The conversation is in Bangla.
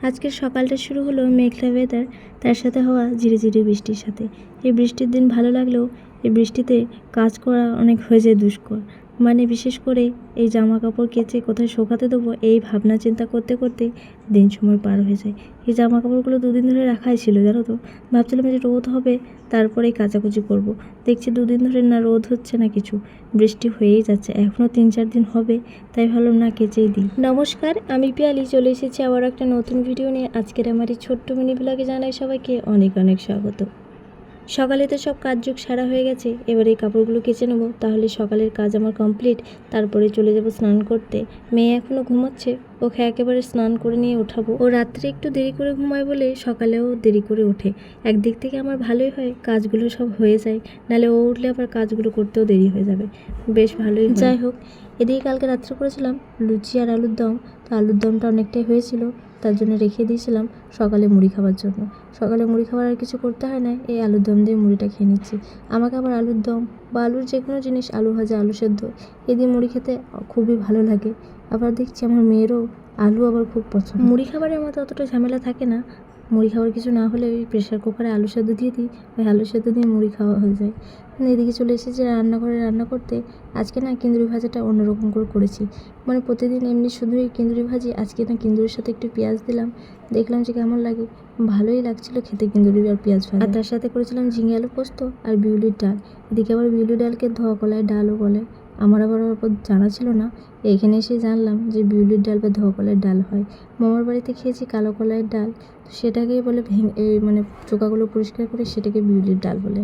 আজকের সকালটা শুরু হলো মেঘলা ওয়েদার, তার সাথে হওয়া ঝিরিঝিরি বৃষ্টির সাথে। এই বৃষ্টির দিন ভালো লাগলেও এই বৃষ্টিতে কাজ করা অনেক হয়ে যায় দুষ্কর। মানে বিশেষ করে এই জামা কাপড় কেচে কোথায় শোকাতে দেবো এই ভাবনা চিন্তা করতে করতে দিন সময় পার হয়ে যায়। এই জামা কাপড়গুলো দুদিন ধরে রাখাই ছিল, জানো তো। ভাবছিলাম যে রোদ হবে তারপরেই কাচাকুচি করব। দেখছি দুদিন ধরে না রোদ হচ্ছে না কিছু, বৃষ্টি হয়েই যাচ্ছে। এখনও 3-4 দিন হবে, তাই ভাবলাম না কেচেই দিই। নমস্কার, আমি পিয়ালি চলে এসেছি আবার একটা নতুন ভিডিও নিয়ে। আজকের আমার এই ছোট্ট মিনি ব্লগে জানাই সবাইকে অনেক অনেক স্বাগত। সকালে তো সব কাজযোগ সারা হয়ে গেছে, এবার এই কাপড়গুলো কেচে নেবো, তাহলে সকালের কাজ আমার কমপ্লিট। তারপরে চলে যাব স্নান করতে। মেয়ে এখনও ঘুমাচ্ছে, ওকে একেবারে স্নান করে নিয়ে ওঠাবো। ও রাত্রে একটু দেরি করে ঘুমায় বলে সকালেও দেরি করে ওঠে। একদিক থেকে আমার ভালোই হয়, কাজগুলো সব হয়ে যায়, নাহলে ও উঠলে আবার কাজগুলো করতেও দেরি হয়ে যাবে। বেশ ভালোই। যাই হোক, এদিকে কালকে রাত্রে করেছিলাম লুচি আর আলুর দম। তো আলুর দমটা অনেকটাই হয়েছিল, তার জন্য রেখে দিয়েছিলাম সকালে মুড়ি খাবার জন্য। সকালে মুড়ি খাবার আর কিছু করতে হয় না, এই আলুর দম দিয়ে মুড়িটা খেয়ে নিচ্ছি। আমাকে আবার আলুর দম বা আলুর যে কোনো জিনিস, আলু ভাজা, আলু সেদ্ধ, এ দিয়ে মুড়ি খেতে খুবই ভালো লাগে। আবার দেখছি আমার মেয়েরও আলু আবার খুব পছন্দ। মুড়ি খাবারের মতো অতটা ঝামেলা থাকে না। মুড়ি খাবার কিছু না হলে ওই প্রেশার কুকারে আলু সেদ্ধ দিয়ে দিই, ওই আলু সেদ্ধ দিয়ে মুড়ি খাওয়া হয়ে যায়। এদিকে চলে এসেছি রান্নাঘরে রান্না করতে। আজকে না কিন্দুরি ভাজাটা অন্যরকম করে করেছি। মানে প্রতিদিন এমনি শুধুই কিন্দুরি ভাজি, আজকে না কিন্দুরির সাথে একটু পেঁয়াজ দিলাম, দেখলাম যে কেমন লাগে। ভালোই লাগছিল খেতে কিন্দুরি আর পেঁয়াজ ভাজা। আর তার সাথে করেছিলাম ঝিঙে আলু পোস্ত আর বিউলির ডাল। এদিকে আবার বিউলির ডালকে ধোয়া কলায় ডালও বলে, আমার আবার জানা ছিল না। এখানে এসে জানলাম যে বিউলির ডাল বা ধোয়া কলার ডাল হয়। মামার বাড়িতে খেয়েছি কালো কলাইয়ের ডাল, সেটাকেই বলে ভেঙে মানে চোকাগুলো পরিষ্কার করে সেটাকে বিউলির ডাল বলে।